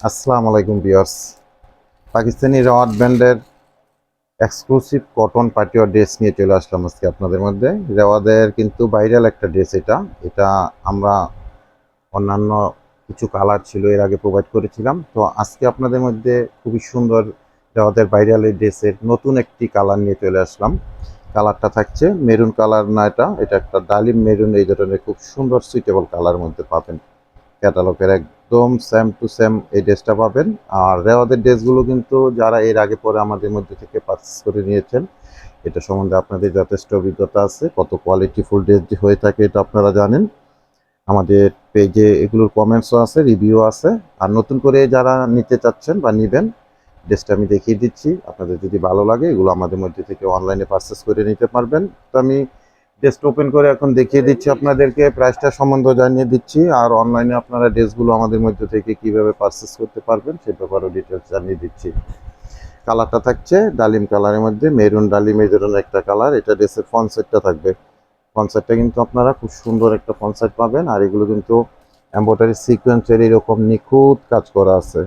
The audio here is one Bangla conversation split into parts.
আসসালামু আলাইকুম ভিউয়ার্স। পাকিস্তানি রেওয়াত ব্র্যান্ডের এক্সক্লুসিভ কটন পার্টিওয়ার ড্রেস নিয়ে চলে আসলাম আজকে আপনাদের মধ্যে। রেওয়াদের কিন্তু ভাইরাল একটা ড্রেস এটা। এটা আমরা অন্যান্য কিছু কালার ছিল এর আগে প্রোভাইড করেছিলাম। তো আজকে আপনাদের মধ্যে খুবই সুন্দর রেওয়াদের ভাইরাল এই ড্রেসের নতুন একটি কালার নিয়ে চলে আসলাম। কালারটা থাকছে মেরুন কালার না, এটা একটা ডালিম মেরুন, এই ধরনের খুব সুন্দর সুইটেবল কালার মধ্যে পাবেন। ক্যাটালগের একদম সেম টু সেম এই ড্রেসটা পাবেন। আর রেওয়াদের ড্রেসগুলো কিন্তু যারা এর আগে পরে আমাদের মধ্যে থেকে পারচেস করে নিয়েছেন, এটা সম্বন্ধে আপনাদের যথেষ্ট অভিজ্ঞতা আছে। কত কোয়ালিটিফুল ড্রেস হয়ে থাকে এটা আপনারা জানেন। আমাদের পেজে এগুলোর কমেন্টসও আছে, রিভিউ আছে। আর নতুন করে যারা নিতে চাচ্ছেন বা নেবেন, ড্রেসটা আমি দেখিয়ে দিচ্ছি। আপনাদের যদি ভালো লাগে এগুলো আমাদের মধ্যে থেকে অনলাইনে পারচেস করে নিতে পারবেন। তো আমি ড্রেসটা ওপেন করে এখন দেখিয়ে দিচ্ছি আপনাদেরকে, প্রাইসটা সম্বন্ধে জানিয়ে দিচ্ছি। আর অনলাইনে আপনারা ড্রেসগুলো আমাদের মধ্যে থেকে কিভাবে পারচেস করতে পারবেন সে ব্যাপারেও ডিটেলস জানিয়ে দিচ্ছি। কালারটা থাকছে ডালিম কালারের মধ্যে, মেরুন ডালিম এই ধরনের একটা কালার। এটা ড্রেসের ফ্রন্ট সাইডটা থাকবে। ফ্রন্ট সাইডটা কিন্তু আপনারা খুব সুন্দর একটা ফ্রন্ট সাইড পাবেন। আর এগুলো কিন্তু এমব্রয়ডারি সিকোয়েন্সের এরকম নিখুঁত কাজ করা আছে।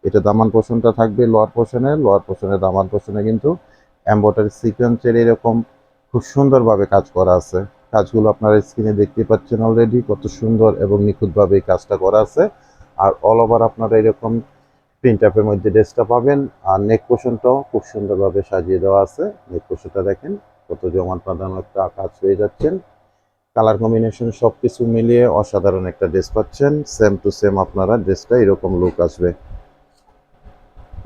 এটা দামান পোর্শনটা থাকবে লোয়ার পোর্শনের দামান পোর্শনে কিন্তু এমব্রয়ডারি সিকোয়েন্সের এরকম খুব সুন্দরভাবে কাজ করা আছে। কাজগুলো আপনারা স্ক্রিনে দেখতে পাচ্ছেন অলরেডি, কত সুন্দর এবং নিখুঁতভাবে এই কাজটা করা আছে। আর অল ওভার আপনারা এরকম প্রিন্ট আপের মধ্যে ড্রেসটা পাবেন। আর নেক পোর্শনটাও খুব সুন্দরভাবে সাজিয়ে দেওয়া আছে। নেক পোর্শনটা দেখেন কত জমান প্রাধান্য একটা কাজ পেয়ে যাচ্ছেন। কালার কম্বিনেশন সবকিছু মিলিয়ে অসাধারণ একটা ড্রেস পাচ্ছেন। সেম টু সেম আপনারা ড্রেসটা এরকম লুক আসবে।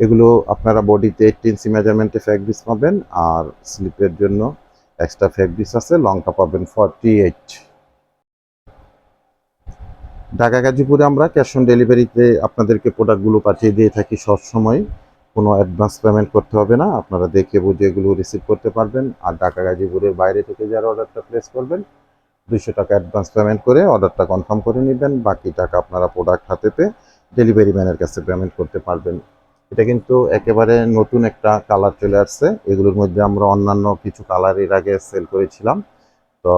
এগুলো আপনারা বডিতে 18 ইঞ্চি মেজারমেন্টে ফ্যাব্রিক্স পাবেন। আর স্লিপের জন্য এক্সট্রা ফ্যাব্রিক্স আছে, লংটা পাবেন 48। ঢাকা গাজীপুরে আমরা ক্যাশ অন ডেলিভারিতে আপনাদেরকে প্রোডাক্টগুলো পাঠিয়ে দিয়ে থাকি সবসময়। কোনো অ্যাডভান্স পেমেন্ট করতে হবে না, আপনারা দেখে বুঝে এগুলো রিসিভ করতে পারবেন। আর ঢাকা গাজীপুরের বাইরে থেকে যারা অর্ডারটা প্লেস করবেন, 200 টাকা অ্যাডভান্স পেমেন্ট করে অর্ডারটা কনফার্ম করে নেবেন। বাকি টাকা আপনারা প্রোডাক্ট হাতে পেয়ে ডেলিভারি ম্যানের কাছে পেমেন্ট করতে পারবেন। এটা কিন্তু একেবারে নতুন একটা কালার চলে আসছে। এগুলোর মধ্যে আমরা অন্যান্য কিছু কালার এর আগে সেল করেছিলাম। তো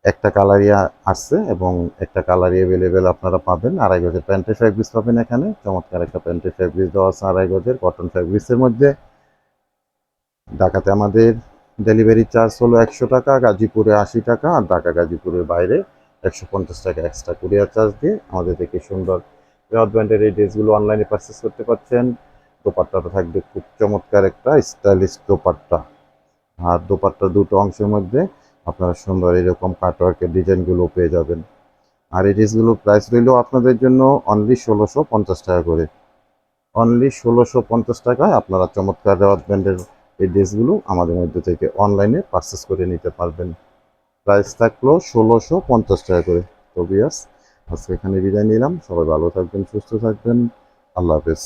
একটা কালারই আসছে এবং একটা কালারই অ্যাভেলেবেল আপনারা পাবেন। 2.5 গজের প্যান্টের ফ্যাব্রিক্স পাবেন এখানে। চমৎকার একটা প্যান্টের ফ্যাব্রিক্স দেওয়া আছে 2.5 গজের কটন ফ্যাব্রিক্সের মধ্যে। ঢাকাতে আমাদের ডেলিভারি চার্জ হলো 100 টাকা, গাজীপুরে 80 টাকা, আর ঢাকা গাজীপুরের বাইরে 150 টাকা এক্সট্রা কুরিয়ার চার্জ দিয়ে আমাদের থেকে সুন্দর রেওয়াত ব্র্যান্ডের এই ড্রেসগুলো অনলাইনে পারচেস করতে পারছেন। দোপাট্টাটা থাকবে খুব চমৎকার একটা স্টাইলিশ দোপাট্টা। আর দোপাট্টার দুটো অংশের মধ্যে আপনারা সুন্দর এরকম কাটওয়ার্কের ডিজাইনগুলো পেয়ে যাবেন। আর এই ড্রেসগুলোর প্রাইস রইল আপনাদের জন্য অনলি 1650 টাকা করে। অনলি 1650 টাকায় আপনারা চমৎকার রেওয়াত ব্র্যান্ডের এই ড্রেসগুলো আমাদের মধ্যে থেকে অনলাইনে পারচেস করে নিতে পারবেন। প্রাইস থাকলো 1650 টাকা করে। তো ভিউয়ার্স, আজকে এখানে বিদায় নিলাম। সবাই ভালো থাকবেন, সুস্থ থাকবেন। আল্লাহ হাফেজ।